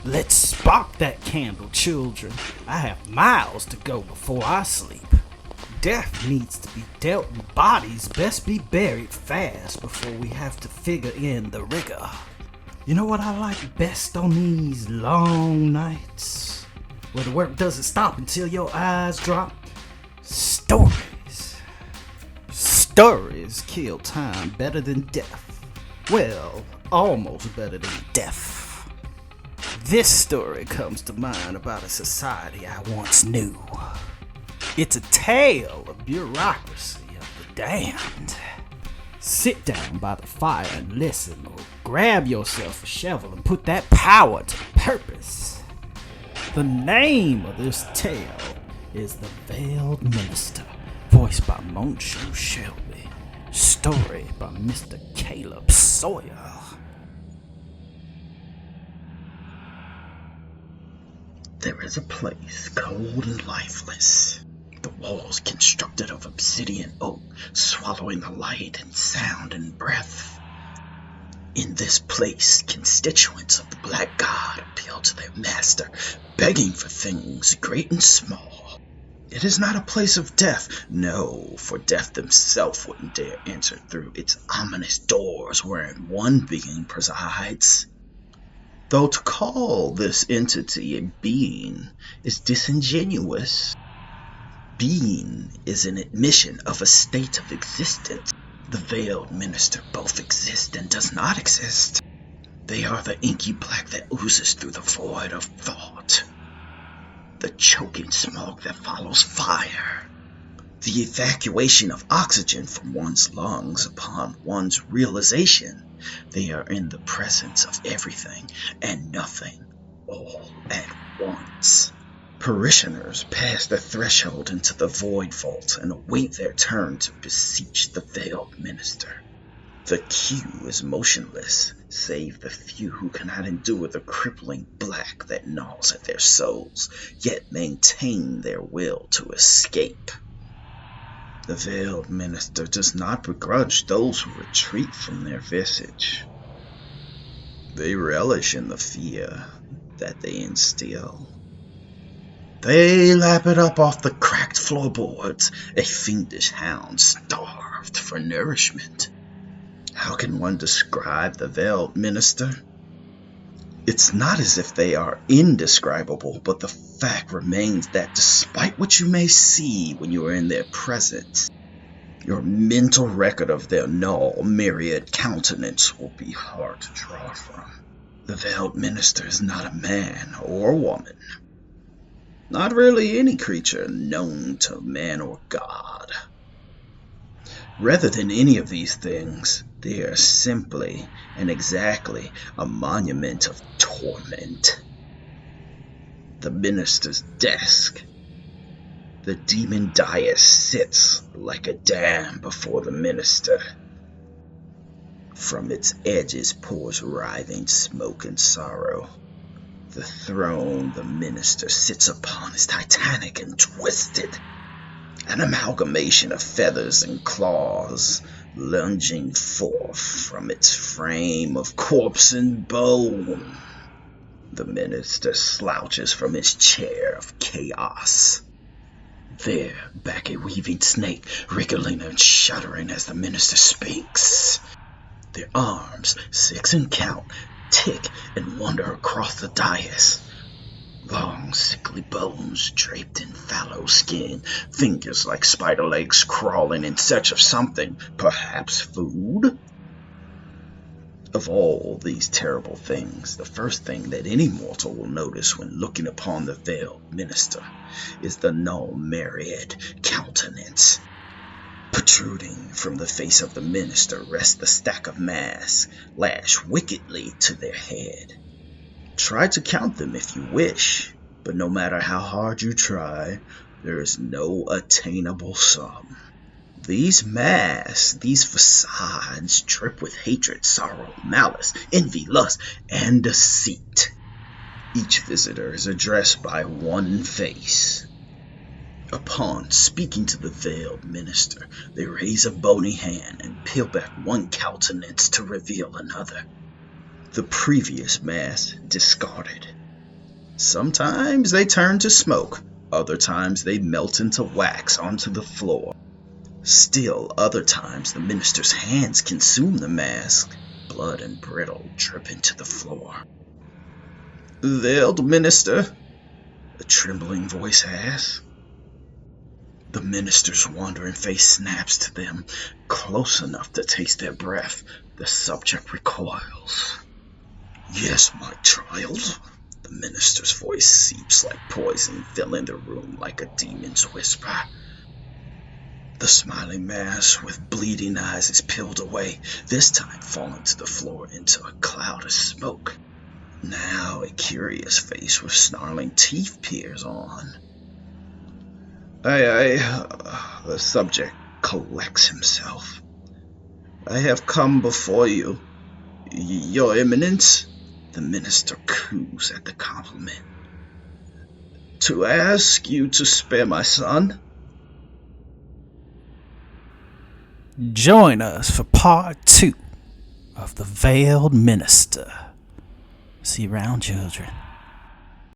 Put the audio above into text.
Let's spark that candle, children. I have miles to go before I sleep. Death needs to be dealt and bodies best be buried fast before we have to figure in the rigor. You know what I like best on these long nights? Where the work doesn't stop until your eyes drop? Stories. Stories kill time better than death. Well, almost better than death. This story comes to mind about a society I once knew. It's a tale of bureaucracy of the damned. Sit down by the fire and listen, or grab yourself a shovel and put that power to purpose. The name of this tale is The Veiled Minister, voiced by Monsieur Shelby. Story by Mr. Caleb Sawyer. There is a place cold and lifeless. The walls constructed of obsidian oak, swallowing the light and sound and breath. In this place, constituents of the Black God appeal to their master, begging for things great and small. It is not a place of death, no, for death himself wouldn't dare enter through its ominous doors wherein one being presides. Though to call this entity a being is disingenuous. Being is an admission of a state of existence. The veiled minister both exists and does not exist. They are the inky black that oozes through the void of thought. The choking smoke that follows fire. The evacuation of oxygen from one's lungs upon one's realization they are in the presence of everything and nothing all at once. Parishioners pass the threshold into the void vault and await their turn to beseech the veiled minister. The queue is motionless, save the few who cannot endure the crippling black that gnaws at their souls, yet maintain their will to escape. The veiled minister does not begrudge those who retreat from their visage. They relish in the fear that they instill. They lap it up off the cracked floorboards, a fiendish hound starved for nourishment. How can one describe the veiled minister? It's not as if they are indescribable, but the fact remains that despite what you may see when you are in their presence, your mental record of their null, myriad countenance will be hard to draw from. The veiled minister is not a man or a woman. Not really any creature known to man or God. Rather than any of these things, they are simply and exactly a monument of torment. The minister's desk. The demon dais sits like a dam before the minister. From its edges pours writhing smoke and sorrow. The throne the minister sits upon is titanic and twisted. An amalgamation of feathers and claws lunging forth from its frame of corpse and bone. The minister slouches from his chair of chaos. There, back a weaving snake, wriggling and shuddering as the minister speaks. Their arms, 6 in count, tick and wander across the dais. Long, sickly bones draped in fallow skin, fingers like spider legs crawling in search of something, perhaps food? Of all these terrible things, the first thing that any mortal will notice when looking upon the veiled minister is the null myriad countenance. Protruding from the face of the minister rests the stack of masks, lashed wickedly to their head. Try to count them if you wish, but no matter how hard you try, there is no attainable sum. These masks, these facades, drip with hatred, sorrow, malice, envy, lust, and deceit. Each visitor is addressed by one face. Upon speaking to the veiled minister, they raise a bony hand and peel back one countenance to reveal another. The previous mask discarded, Sometimes they turn to smoke, other times they melt into wax onto the floor. Still, other times the minister's hands consume the mask, blood and brittle drip into the floor. "Veiled minister?" a trembling voice asks. The minister's wandering face snaps to them, close enough to taste their breath. The subject recoils. "Yes, my child." The minister's voice seeps like poison, filling the room like a demon's whisper. The smiling mask with bleeding eyes is peeled away, this time falling to the floor into a cloud of smoke. Now a curious face with snarling teeth peers on. The subject collects himself. "I have come before you, Your Eminence," the minister coos at the compliment, "to ask you to spare my son." Join us for part 2 of The Veiled Minister. See you around, children.